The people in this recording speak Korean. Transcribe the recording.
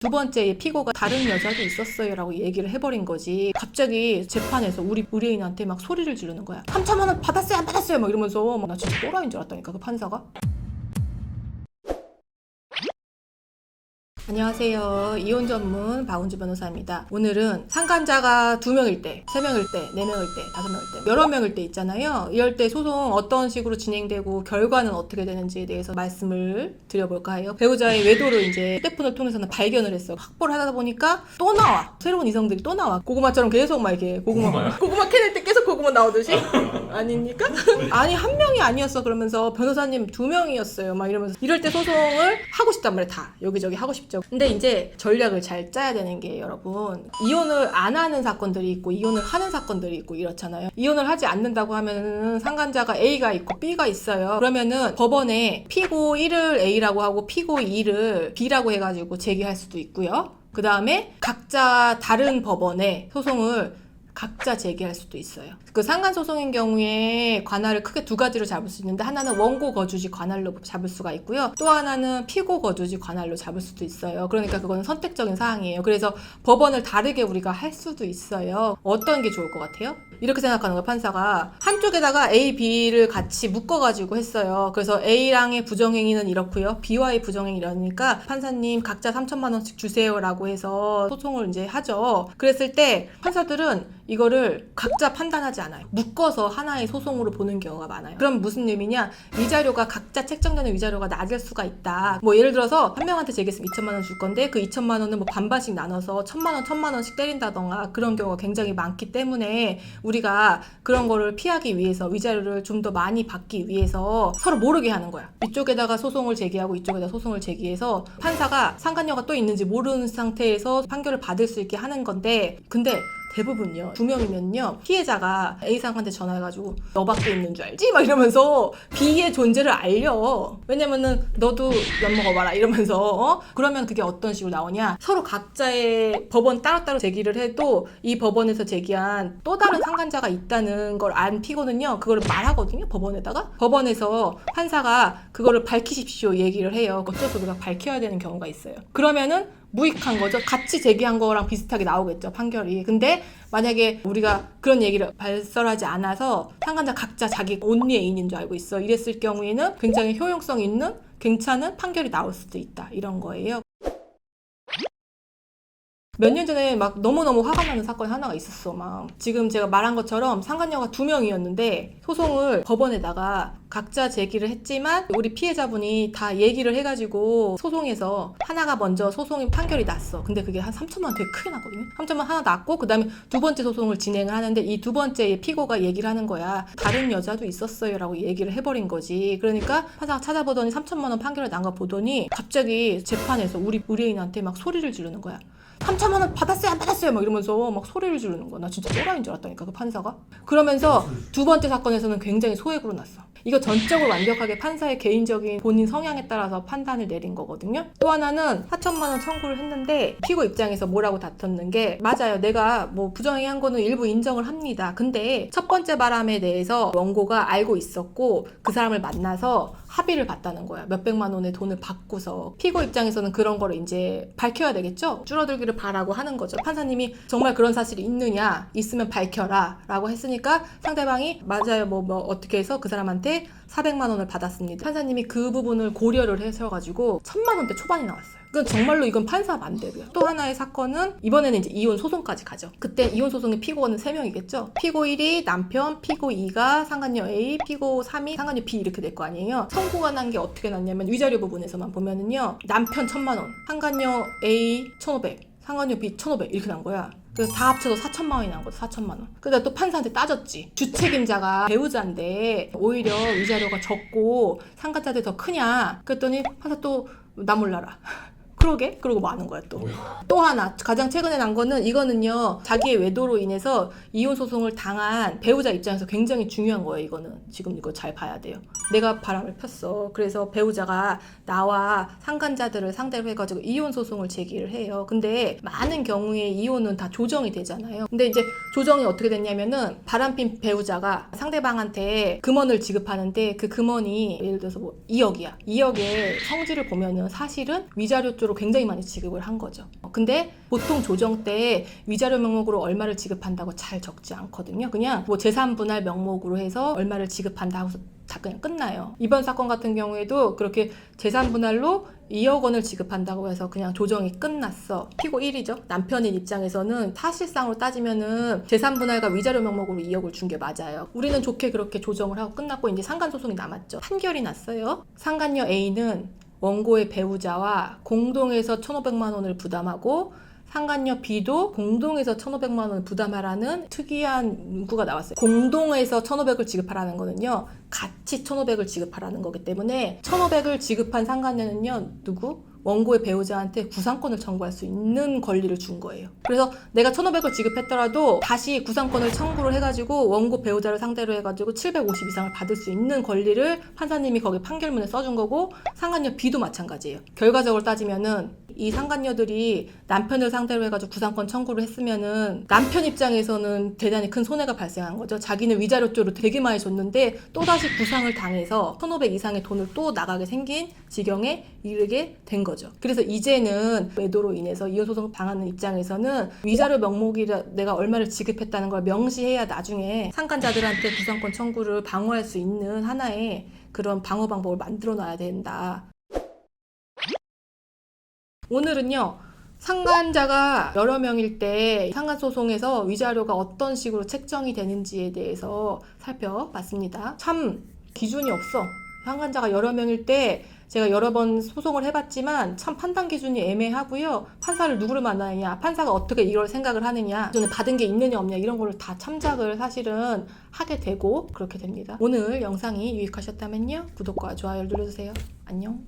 두 번째 피고가 다른 여자도 있었어요 라고 얘기를 해버린 거지. 갑자기 재판에서 우리 의뢰인한테 막 소리를 지르는 거야. 3천만 원 받았어요 안 받았어요 막 이러면서 나 진짜 또라이인 줄 알았다니까 그 판사가. 안녕하세요. 이혼 전문 박은주 변호사입니다. 오늘은 상간자가 2명일 때, 3명일 때, 4명일 때, 5명일 때, 여러 명일 때 있잖아요. 이럴 때 소송 어떤 식으로 진행되고 결과는 어떻게 되는지에 대해서 말씀을 드려볼까 해요. 배우자의 외도를 이제 휴대폰을 통해서는 발견을 했어. 확보를 하다 보니까 또 나와. 새로운 이성들이 또 나와. 고구마처럼 계속 막 이렇게 고구마 캐낼 때 계속 고구마 나오듯이? 아닙니까? 아니 한 명이 아니었어. 그러면서 변호사님 2명이었어요. 막 이러면서 이럴 때 소송을 하고 싶단 말이야. 다 여기저기 하고 싶죠. 근데 이제 전략을 잘 짜야 되는 게 여러분 이혼을 안 하는 사건들이 있고 이혼을 하는 사건들이 있고 이렇잖아요. 이혼을 하지 않는다고 하면은 상간자가 A가 있고 B가 있어요. 그러면은 법원에 피고 1을 A라고 하고 피고 2를 B라고 해가지고 제기할 수도 있고요. 그 다음에 각자 다른 법원에 소송을 각자 제기할 수도 있어요. 그 상간소송인 경우에 관할을 크게 2가지로 잡을 수 있는데 하나는 원고 거주지 관할로 잡을 수가 있고요. 또 하나는 피고 거주지 관할로 잡을 수도 있어요. 그러니까 그거는 선택적인 사항이에요. 그래서 법원을 다르게 우리가 할 수도 있어요. 어떤 게 좋을 것 같아요? 이렇게 생각하는 거예요. 판사가 한쪽에다가 A, B를 같이 묶어가지고 했어요. 그래서 A랑의 부정행위는 이렇고요. B와의 부정행위 이러니까 판사님 각자 3천만 원씩 주세요라고 해서 소송을 이제 하죠. 그랬을 때 판사들은 이거를 각자 판단하지 않아요. 묶어서 하나의 소송으로 보는 경우가 많아요. 그럼 무슨 의미냐? 위자료가 각자 책정되는 위자료가 낮을 수가 있다. 뭐 예를 들어서 한 명한테 제기했으면 2천만 원 줄 건데 그 2천만 원은 뭐 반반씩 나눠서 1,000만 원씩 때린다던가 그런 경우가 굉장히 많기 때문에 우리가 그런 거를 피하기 위해서 위자료를 좀 더 많이 받기 위해서 서로 모르게 하는 거야. 이쪽에다가 소송을 제기하고 이쪽에다 소송을 제기해서 판사가 상간녀가 또 있는지 모르는 상태에서 판결을 받을 수 있게 하는 건데 근데 대부분요 2명이면요 피해자가 A상한테 전화해가지고 너밖에 있는 줄 알지? 막 이러면서 B의 존재를 알려. 왜냐면은 너도 엿 먹어봐라 이러면서 그러면 그게 어떤 식으로 나오냐? 서로 각자의 법원 따로따로 제기를 해도 이 법원에서 제기한 또 다른 상간자가 있다는 걸 안 피고는요 그거를 말하거든요. 법원에다가 법원에서 판사가 그거를 밝히십시오 얘기를 해요. 어쩔 수 없이 밝혀야 되는 경우가 있어요. 그러면은 무익한 거죠. 같이 제기한 거랑 비슷하게 나오겠죠, 판결이. 근데 만약에 우리가 그런 얘기를 발설하지 않아서 상간자 각자 자기 온리 애인인 줄 알고 있어. 이랬을 경우에는 굉장히 효용성 있는 괜찮은 판결이 나올 수도 있다. 이런 거예요. 몇 년 전에 막 너무너무 화가 나는 사건이 하나가 있었어. 막 지금 제가 말한 것처럼 상간녀가 2명이었는데 소송을 법원에다가 각자 제기를 했지만 우리 피해자분이 다 얘기를 해가지고 소송에서 하나가 먼저 소송이 판결이 났어. 근데 그게 한 3천만 원 되게 크게 났거든요. 3천만 원 하나 났고 그 다음에 2번째 소송을 진행을 하는데 이 2번째 피고가 얘기를 하는 거야. 다른 여자도 있었어요 라고 얘기를 해버린 거지. 그러니까 판사가 찾아보더니 3천만 원 판결이 난 거 보더니 갑자기 재판에서 우리 의뢰인한테 막 소리를 지르는 거야. 3천만 원 받았어요 안 받았어요 막 이러면서 막 소리를 지르는 거야. 나 진짜 또라이인 줄 알았다니까 그 판사가. 그러면서 2번째 사건에서는 굉장히 소액으로 났어. 이거 전적으로 완벽하게 판사의 개인적인 본인 성향에 따라서 판단을 내린 거거든요. 또 하나는 4천만 원 청구를 했는데 피고 입장에서 뭐라고 다퉜는 게 맞아요. 내가 뭐 부정행위한 거는 일부 인정을 합니다. 근데 첫 번째 바람에 대해서 원고가 알고 있었고 그 사람을 만나서 합의를 봤다는 거야. 몇백만 원의 돈을 받고서 피고 입장에서는 그런 거를 이제 밝혀야 되겠죠. 줄어들기를 바라고 하는 거죠. 판사님이 정말 그런 사실이 있느냐 있으면 밝혀라 라고 했으니까 상대방이 맞아요 뭐 어떻게 해서 그 사람한테 400만 원을 받았습니다. 판사님이 그 부분을 고려를 해서가지고 1,000만 원대 초반이 나왔어요. 그건 정말로 이건 판사 맘대로야. 또 하나의 사건은 이번에는 이제 이혼 소송까지 가죠. 그때 이혼 소송의 피고는 3명이겠죠. 피고 1이 남편, 피고 2가 상간녀 A, 피고 3이 상간녀 B 이렇게 될 거 아니에요. 청구가 난 게 어떻게 났냐면 위자료 부분에서만 보면은요. 남편 1,000만 원, 상간녀 A 1,500, 상간녀 B 1,500 이렇게 난 거야. 그래서 다 합쳐서 4천만 원이 난 거죠. 4천만 원. 근데 또 판사한테 따졌지. 주책임자가 배우자인데 오히려 위자료가 적고 상간자들이 더 크냐. 그랬더니 판사 또 나 몰라라. 그러게? 그러고 마는 거야 또. 또 하나 가장 최근에 난 거는 이거는요. 자기의 외도로 인해서 이혼 소송을 당한 배우자 입장에서 굉장히 중요한 거예요. 이거는 지금 이거 잘 봐야 돼요. 내가 바람을 폈어. 그래서 배우자가 나와 상간자들을 상대로 해가지고 이혼 소송을 제기를 해요. 근데 많은 경우에 이혼은 다 조정이 되잖아요. 근데 이제 조정이 어떻게 됐냐면은 바람핀 배우자가 상대방한테 금원을 지급하는데 그 금원이 예를 들어서 뭐 2억이야. 2억의 성질을 보면은 사실은 위자료 쪽으로 위자료로 굉장히 많이 지급을 한 거죠. 근데 보통 조정 때 위자료 명목으로 얼마를 지급한다고 잘 적지 않거든요. 그냥 뭐 재산 분할 명목으로 해서 얼마를 지급한다 하고서 다 그냥 끝나요. 이번 사건 같은 경우에도 그렇게 재산 분할로 2억 원을 지급한다고 해서 그냥 조정이 끝났어. 피고 1이죠. 남편인 입장에서는 사실상으로 따지면은 재산 분할과 위자료 명목으로 2억을 준 게 맞아요. 우리는 좋게 그렇게 조정을 하고 끝났고 이제 상간 소송이 남았죠. 판결이 났어요. 상간녀 A는 원고의 배우자와 공동해서 1,500만 원을 부담하고 상간녀 B도 공동해서 1,500만 원을 부담하라는 특이한 문구가 나왔어요. 공동해서 1,500을 지급하라는 거는요, 같이 1,500을 지급하라는 거기 때문에 1,500을 지급한 상간녀는요, 누구? 원고의 배우자한테 구상권을 청구할 수 있는 권리를 준 거예요. 그래서 내가 1,500을 지급했더라도 다시 구상권을 청구를 해가지고 원고 배우자를 상대로 해가지고 750 이상을 받을 수 있는 권리를 판사님이 거기 판결문에 써준 거고, 상간녀 B도 마찬가지예요. 결과적으로 따지면은 이 상간녀들이 남편을 상대로 해가지고 구상권 청구를 했으면은 남편 입장에서는 대단히 큰 손해가 발생한 거죠. 자기는 위자료조로 되게 많이 줬는데 또다시 구상을 당해서 1,500 이상의 돈을 또 나가게 생긴 지경에 이르게 된 거죠. 그래서 이제는 외도로 인해서 이혼소송을 당하는 입장에서는 위자료 명목이라 내가 얼마를 지급했다는 걸 명시해야 나중에 상간자들한테 구상권 청구를 방어할 수 있는 하나의 그런 방어 방법을 만들어 놔야 된다. 오늘은요, 상간자가 여러 명일 때 상간소송에서 위자료가 어떤 식으로 책정이 되는지에 대해서 살펴봤습니다. 참 기준이 없어. 상간자가 여러 명일 때 제가 여러 번 소송을 해봤지만 참 판단 기준이 애매하고요. 판사를 누구를 만나느냐, 판사가 어떻게 이걸 생각을 하느냐, 기존에 받은 게 있느냐 없냐 이런 거를 다 참작을 사실은 하게 되고 그렇게 됩니다. 오늘 영상이 유익하셨다면요, 구독과 좋아요를 눌러주세요. 안녕.